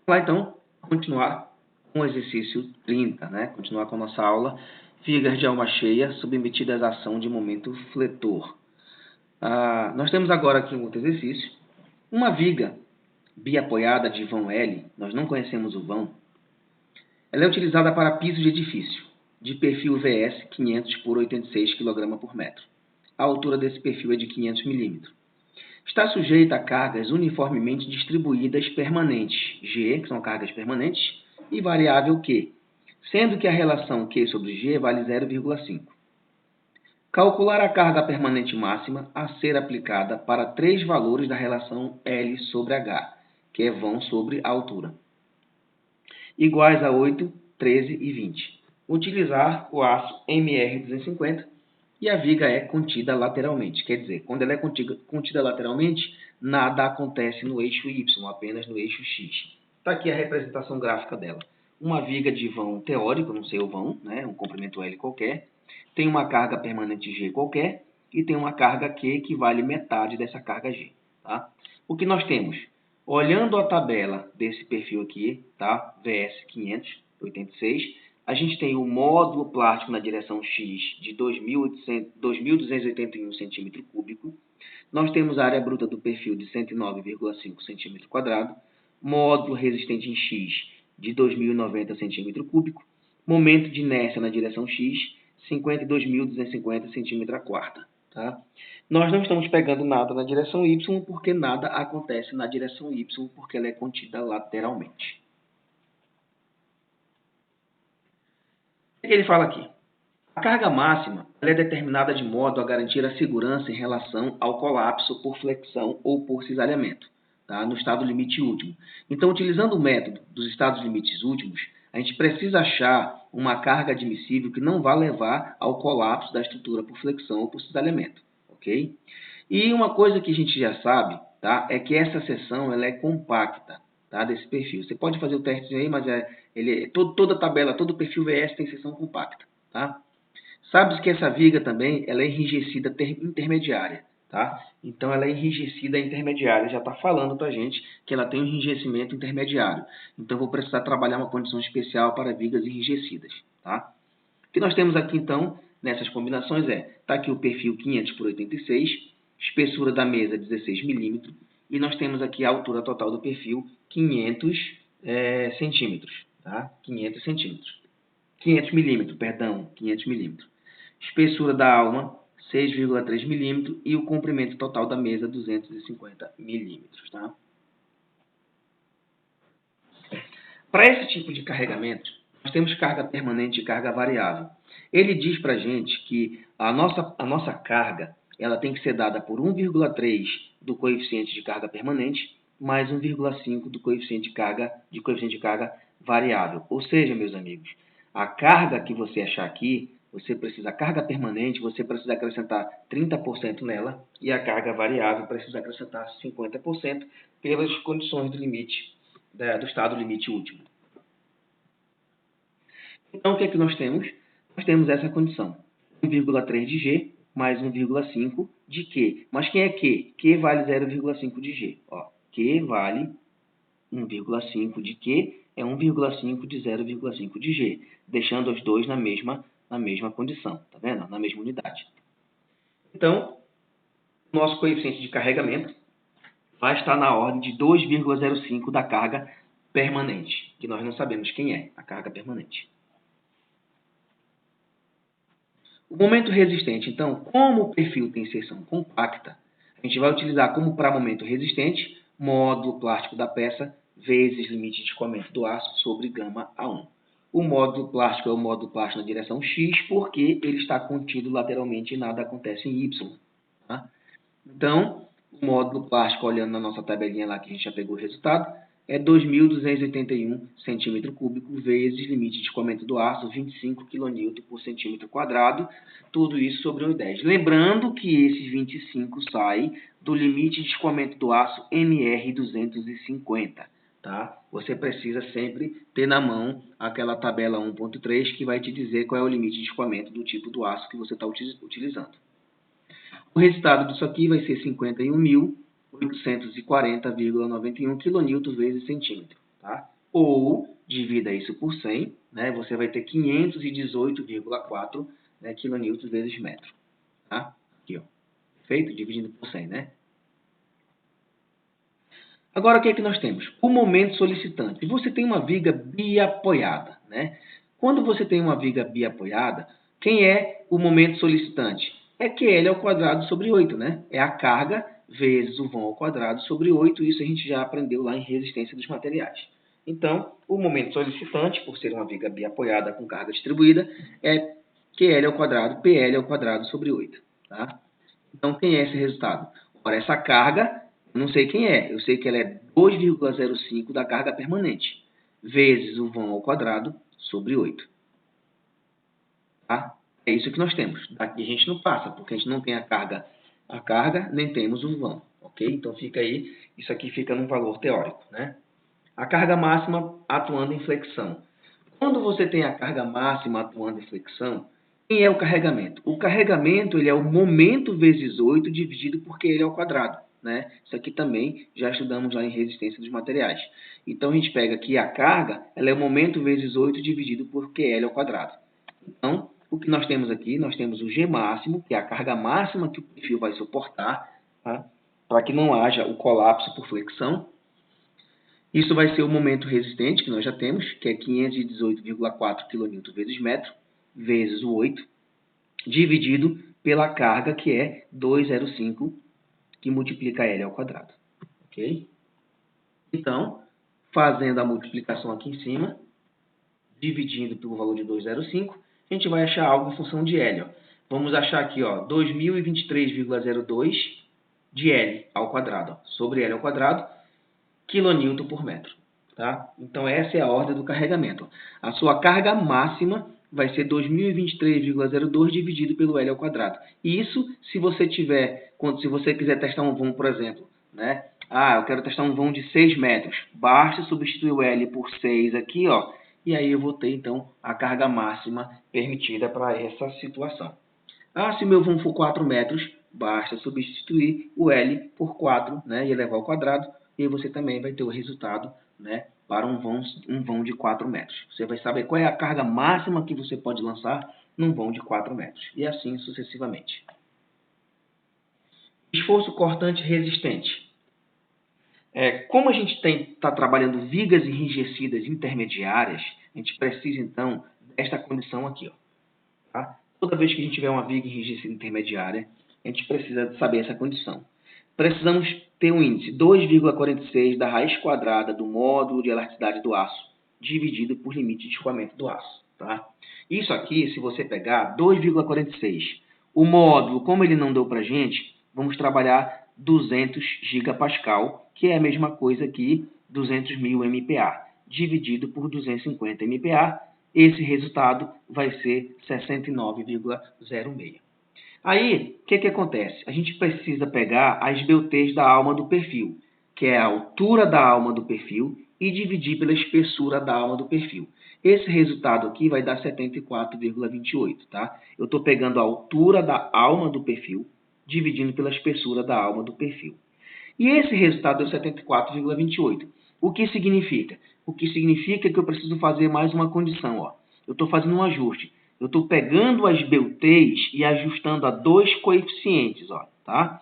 Vamos lá, então, continuar com o exercício 30, né? Continuar com a nossa aula. Vigas de alma cheia submetidas à ação de momento fletor. Nós temos agora aqui um outro exercício. Uma viga biapoiada de vão L, nós não conhecemos o vão, ela é utilizada para piso de edifício, de perfil VS 500 por 86 kg por metro. A altura desse perfil é de 500 mm. Está sujeita a cargas uniformemente distribuídas permanentes, G, que são cargas permanentes, e variável Q, sendo que a relação Q sobre G vale 0,5. Calcular a carga permanente máxima a ser aplicada para 3 valores da relação L sobre H, que é vão sobre a altura, iguais a 8, 13 e 20. Utilizar o aço MR250 e a viga é contida lateralmente. Quer dizer, quando ela é contida lateralmente, nada acontece no eixo Y, apenas no eixo X. Está aqui a representação gráfica dela. Uma viga de vão teórico, não sei o vão, né? Um comprimento L qualquer, tem uma carga permanente G qualquer e tem uma carga Q que vale metade dessa carga G. Tá? O que nós temos? Olhando a tabela desse perfil aqui, tá? VS 586, a gente tem o módulo plástico na direção X de 2.281 cm3. Nós temos a área bruta do perfil de 109,5 cm², módulo resistente em X de 2.090 cm3, momento de inércia na direção X, 52.250 cm². Tá? Nós não estamos pegando nada na direção Y, porque nada acontece na direção Y, porque ela é contida lateralmente. O que ele fala aqui? A carga máxima é determinada de modo a garantir a segurança em relação ao colapso por flexão ou por cisalhamento, tá? No estado limite último. Então, utilizando o método dos estados limites últimos, a gente precisa achar uma carga admissível que não vá levar ao colapso da estrutura por flexão ou por cisalhamento, ok? E uma coisa que a gente já sabe, tá, é que essa seção ela é compacta, tá, desse perfil. Você pode fazer o teste aí, mas toda a tabela, todo o perfil VS tem seção compacta, tá? Sabe-se que essa viga também ela é enrijecida intermediária, tá? Então, ela é enrijecida intermediária. Já está falando para a gente que ela tem um enrijecimento intermediário. Então, vou precisar trabalhar uma condição especial para vigas enrijecidas, tá? O que nós temos aqui, então, nessas combinações está aqui o perfil 500 por 86, espessura da mesa 16 milímetros, e nós temos aqui a altura total do perfil 500 centímetros, tá? 500 centímetros. 500 milímetros, perdão, 500 milímetros. Espessura da alma, 6,3 milímetros e o comprimento total da mesa, 250 milímetros. Tá? Para esse tipo de carregamento, nós temos carga permanente e carga variável. Ele diz para a gente que a nossa carga ela tem que ser dada por 1,3 do coeficiente de carga permanente mais 1,5 do coeficiente de carga variável. Ou seja, meus amigos, a carga que você achar aqui, a carga permanente, você precisa acrescentar 30% nela e a carga variável precisa acrescentar 50% pelas condições do limite, do estado limite último. Então, o que é que nós temos? Nós temos essa condição, 1,3 de G mais 1,5 de Q. Mas quem é Q? Q vale 0,5 de G. Ó, Q vale 1,5 de Q é 1,5 de 0,5 de G, deixando os dois na mesma condição, tá vendo? Na mesma unidade. Então, nosso coeficiente de carregamento vai estar na ordem de 2,05 da carga permanente, que nós não sabemos quem é a carga permanente. O momento resistente, então, como o perfil tem seção compacta, a gente vai utilizar como para momento resistente, módulo plástico da peça vezes limite de escoamento do aço sobre γ1. O módulo plástico é o módulo plástico na direção X, porque ele está contido lateralmente e nada acontece em Y. Tá? Então, o módulo plástico, olhando na nossa tabelinha lá que a gente já pegou o resultado, é 2.281 cm3 vezes limite de escoamento do aço, 25 kN por centímetro², tudo isso sobre 1,10. Lembrando que esses 25 sai do limite de escoamento do aço MR250. Tá? Você precisa sempre ter na mão aquela tabela 1.3 que vai te dizer qual é o limite de escoamento do tipo do aço que você está utilizando. O resultado disso aqui vai ser 51.840,91 kN vezes centímetro. Tá? ou divida isso por 100, né? Você vai ter 518,4, né, quilonewtons vezes metro. Tá? Aqui, ó. Feito? Dividindo por 100, né? Agora, o que é que nós temos? O momento solicitante. Você tem uma viga biapoiada, né? Quando você tem uma viga biapoiada, quem é o momento solicitante? É QL ao quadrado sobre 8, né? É a carga vezes o vão ao quadrado sobre 8. Isso a gente já aprendeu lá em resistência dos materiais. Então, o momento solicitante, por ser uma viga biapoiada com carga distribuída, é QL ao quadrado, PL ao quadrado sobre 8. Tá? Então, quem é esse resultado? Ora, essa carga, eu não sei quem é. Eu sei que ela é 2,05 da carga permanente, vezes o vão ao quadrado sobre 8. Tá? É isso que nós temos. Daqui a gente não passa, porque a gente não tem a carga, nem temos o vão. Ok? Então, fica aí, isso aqui fica num valor teórico, né? A carga máxima atuando em flexão. Quando você tem a carga máxima atuando em flexão, quem é o carregamento? O carregamento ele é o momento vezes 8 dividido por QL ao quadrado. Né? Isso aqui também já estudamos lá em resistência dos materiais. Então, a gente pega aqui a carga, ela é o momento vezes 8 dividido por QL ao quadrado. Então, o que nós temos aqui? Nós temos o G máximo, que é a carga máxima que o perfil vai suportar, tá? Para que não haja o colapso por flexão. Isso vai ser o momento resistente, que nós já temos, que é 518,4 kN vezes metro, vezes o 8, dividido pela carga, que é 205, que multiplica L ao quadrado. Ok? Então, fazendo a multiplicação aqui em cima, dividindo pelo valor de 205, a gente vai achar algo em função de L. Ó. Vamos achar aqui, ó, 2023,02 de L ao quadrado, ó, sobre L ao quadrado, quilonewton por metro. Tá? Então, essa é a ordem do carregamento. A sua carga máxima vai ser 2023,02 dividido pelo L ao quadrado. E isso, se você quiser testar um vão, por exemplo, né? Eu quero testar um vão de 6 metros. Basta substituir o L por 6 aqui, ó, e aí eu vou ter, então, a carga máxima permitida para essa situação. Se o meu vão for 4 metros, basta substituir o L por 4, né, e elevar ao quadrado, e aí você também vai ter o resultado, né, para um vão de 4 metros. Você vai saber qual é a carga máxima que você pode lançar num vão de 4 metros, e assim sucessivamente. Esforço cortante resistente. Como a gente está trabalhando vigas enrijecidas intermediárias, a gente precisa, então, desta condição aqui. Ó, tá? Toda vez que a gente tiver uma viga enrijecida intermediária, a gente precisa saber essa condição. Precisamos ter um índice 2,46 da raiz quadrada do módulo de elasticidade do aço, dividido por limite de escoamento do aço. Tá? Isso aqui, se você pegar 2,46, o módulo, como ele não deu para a gente, vamos trabalhar 200 gigapascal, que é a mesma coisa que 200.000 MPa, dividido por 250 MPa, esse resultado vai ser 69,06. Aí, o que acontece? A gente precisa pegar as esbeltez da alma do perfil, que é a altura da alma do perfil, e dividir pela espessura da alma do perfil. Esse resultado aqui vai dar 74,28, tá? Eu estou pegando a altura da alma do perfil, dividindo pela espessura da alma do perfil. E esse resultado deu 74,28. O que significa? O que significa que eu preciso fazer mais uma condição. Ó. Eu estou fazendo um ajuste. Eu estou pegando as esbeltez e ajustando a dois coeficientes. Ó, tá?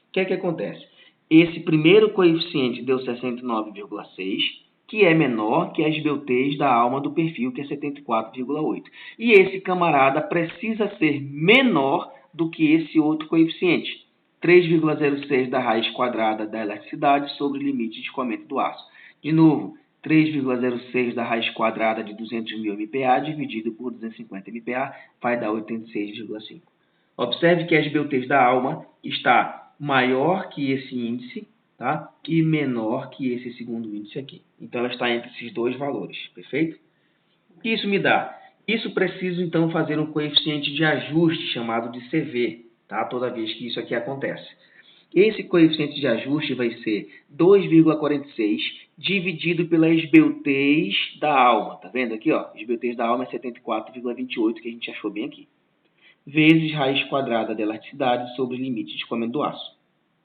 O que acontece? Esse primeiro coeficiente deu 69,6, que é menor que a esbeltez da alma do perfil, que é 74,8. E esse camarada precisa ser menor do que esse outro coeficiente. 3,06 da raiz quadrada da elasticidade sobre o limite de escoamento do aço. De novo, 3,06 da raiz quadrada de 200.000 MPa dividido por 250 MPa vai dar 86,5. Observe que a esbeltez da alma está maior que esse índice, tá? E menor que esse segundo índice aqui. Então, ela está entre esses dois valores, perfeito? O que isso me dá? Isso preciso, então, fazer um coeficiente de ajuste chamado de CV, tá? Toda vez que isso aqui acontece. Esse coeficiente de ajuste vai ser 2,46 dividido pela esbeltez da alma. Tá vendo aqui? Ó? Esbeltez da alma é 74,28, que a gente achou bem aqui. Vezes raiz quadrada da elasticidade sobre o limite de escoamento do aço,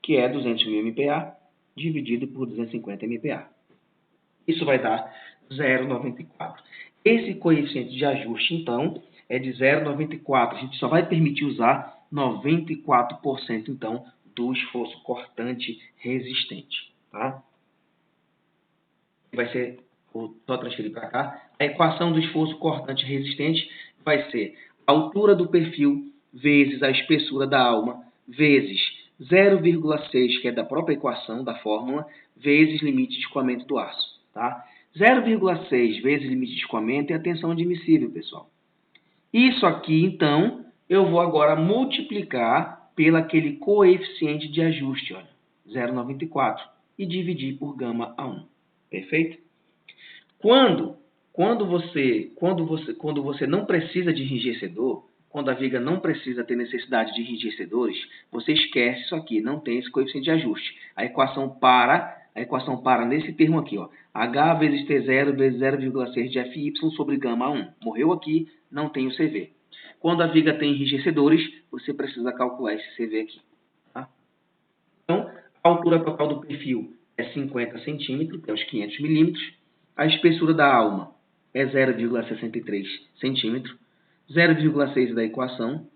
que é 200.000 MPa dividido por 250 MPa. Isso vai dar 0,94. Esse coeficiente de ajuste, então, é de 0,94. A gente só vai permitir usar 94%, então, do esforço cortante resistente. Tá? Vai ser, vou só transferir para cá, a equação do esforço cortante resistente vai ser a altura do perfil vezes a espessura da alma, vezes 0,6, que é da própria equação, da fórmula, vezes limite de escoamento do aço. Tá? 0,6 vezes limite de escoamento é a tensão admissível, pessoal. Isso aqui, então, eu vou agora multiplicar pelo aquele coeficiente de ajuste, olha, 0,94, e dividir por gama A1. Perfeito? Quando você não precisa de enrijecedor, quando a viga não precisa ter necessidade de enrijecedores, você esquece isso aqui, não tem esse coeficiente de ajuste. A equação para nesse termo aqui, ó, H vezes T0 vezes 0,6 de FY sobre gama 1. Morreu aqui, não tem o CV. Quando a viga tem enrijecedores, você precisa calcular esse CV aqui. Tá? Então, a altura total do perfil é 50 centímetros, que é os 500 milímetros. A espessura da alma é 0,63 centímetros. 0,6 da equação.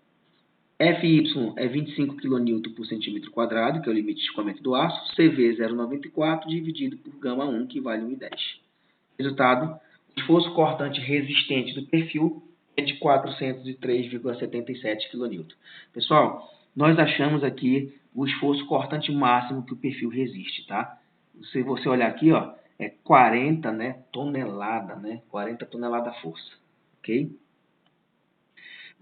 FY é 25 kN por centímetro quadrado, que é o limite de escoamento do aço. CV 0,94 dividido por gama 1, que vale 1,10. Resultado, o esforço cortante resistente do perfil é de 403,77 kN. Pessoal, nós achamos aqui o esforço cortante máximo que o perfil resiste, tá? Se você olhar aqui, ó, é 40, né, tonelada, né? 40 toneladas força, ok?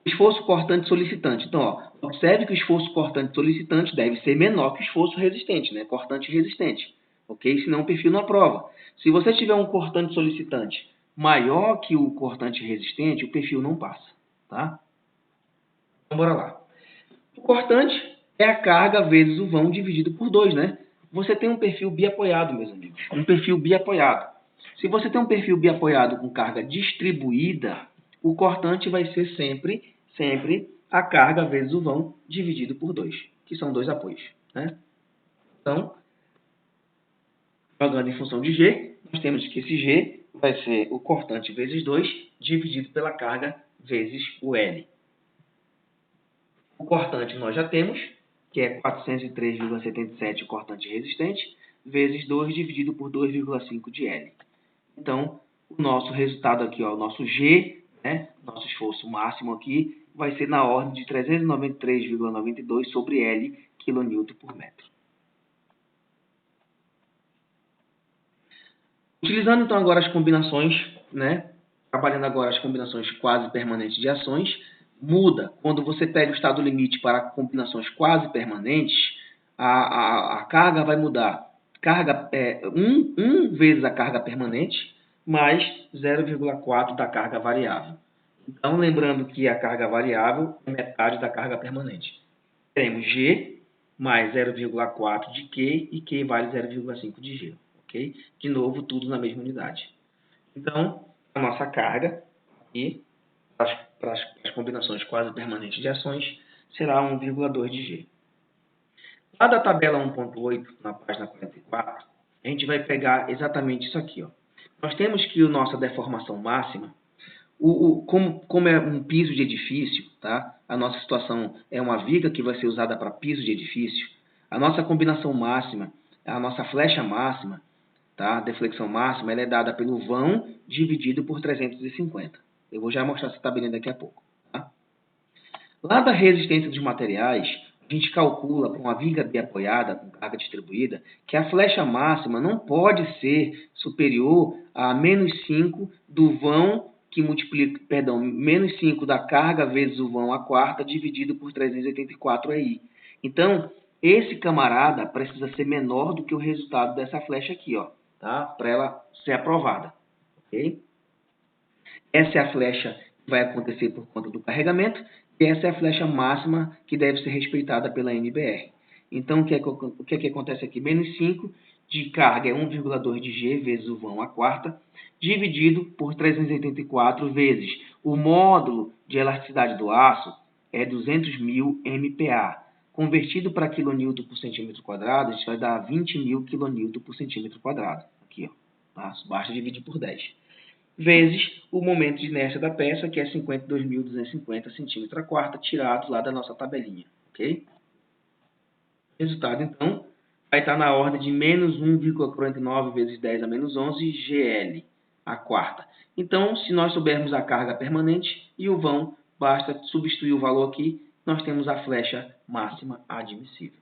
Esforço cortante solicitante. Então, ó, observe que o esforço cortante solicitante deve ser menor que o esforço resistente, né? Cortante resistente, ok? Senão o perfil não aprova. Se você tiver um cortante solicitante maior que o cortante resistente, o perfil não passa, tá? Então, bora lá. O cortante é a carga vezes o vão dividido por 2, né? Você tem um perfil biapoiado, meus amigos. Um perfil biapoiado. Se você tem um perfil biapoiado com carga distribuída, o cortante vai ser sempre a carga vezes o vão dividido por 2, que são 2 apoios, né? Então, jogando em função de G, nós temos que esse G vai ser o cortante vezes 2 dividido pela carga vezes o L. O cortante nós já temos, que é 403,77 o cortante resistente, vezes 2 dividido por 2,5 de L. Então, o nosso resultado aqui, ó, o nosso G, né, nosso esforço máximo aqui, vai ser na ordem de 393,92 sobre L kN por metro. Utilizando então agora as combinações, né, trabalhando agora as combinações quase permanentes de ações, muda. Quando você pega o estado limite para combinações quase permanentes, a carga vai mudar. Carga 1 vezes a carga permanente, mais 0,4 da carga variável. Então, lembrando que a carga variável é metade da carga permanente. Teremos G mais 0,4 de Q, e Q vale 0,5 de G. Okay? De novo, tudo na mesma unidade. Então, a nossa carga, aqui, para as combinações quase permanentes de ações, será 1,2 de G. Lá da tabela 1.8, na página 44, a gente vai pegar exatamente isso aqui. Ó. Nós temos que a nossa deformação máxima, como é um piso de edifício, tá? A nossa situação é uma viga que vai ser usada para piso de edifício, a nossa combinação máxima, a nossa flecha máxima, tá? A deflexão máxima, ela é dada pelo vão dividido por 350. Eu vou já mostrar essa tabelinha daqui a pouco. Tá? Lá da resistência dos materiais, a gente calcula para uma viga biapoiada com carga distribuída que a flecha máxima não pode ser superior a menos 5 do vão que multiplica, menos 5 da carga vezes o vão à quarta dividido por 384 aí. Então, esse camarada precisa ser menor do que o resultado dessa flecha aqui, ó, tá? Para ela ser aprovada, ok? Essa é a flecha que vai acontecer por conta do carregamento, e essa é a flecha máxima que deve ser respeitada pela NBR. Então, o que é que acontece aqui? Menos 5 de carga é 1,2 de G vezes o vão à quarta, dividido por 384 vezes o módulo de elasticidade do aço é 200.000 MPa. Convertido para kN por centímetro quadrado, a gente vai dar 20.000 kN por centímetro quadrado. Aqui, ó. Tá? Basta dividir por 10. vezes o momento de inércia da peça, que é 52.250 centímetros a quarta, tirado lá da nossa tabelinha, ok? O resultado, então, vai estar na ordem de menos 1,49 vezes 10 a menos 11 GL, a quarta. Então, se nós soubermos a carga permanente e o vão, basta substituir o valor aqui, nós temos a flecha máxima admissível.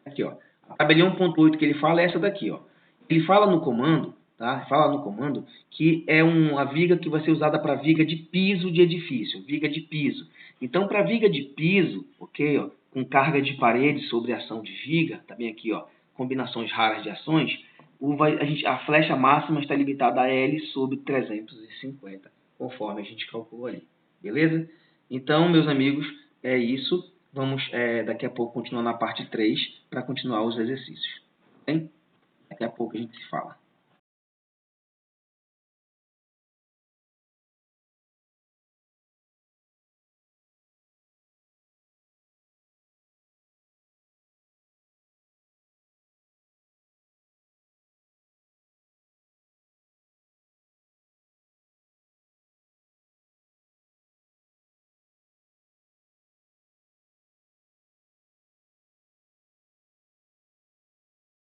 Aqui, ó. A tabelinha 1.8 que ele fala é essa daqui, ó. Ele fala no comando, tá? Fala no comando que é uma viga que vai ser usada para viga de piso de edifício, viga de piso. Então, para viga de piso, ok, ó, com carga de parede sobre ação de viga, também aqui, ó, combinações raras de ações, a flecha máxima está limitada a L sobre 350, conforme a gente calculou ali. Beleza? Então, meus amigos, é isso. Vamos daqui a pouco continuar na parte 3 para continuar os exercícios. Bem? Daqui a pouco a gente se fala.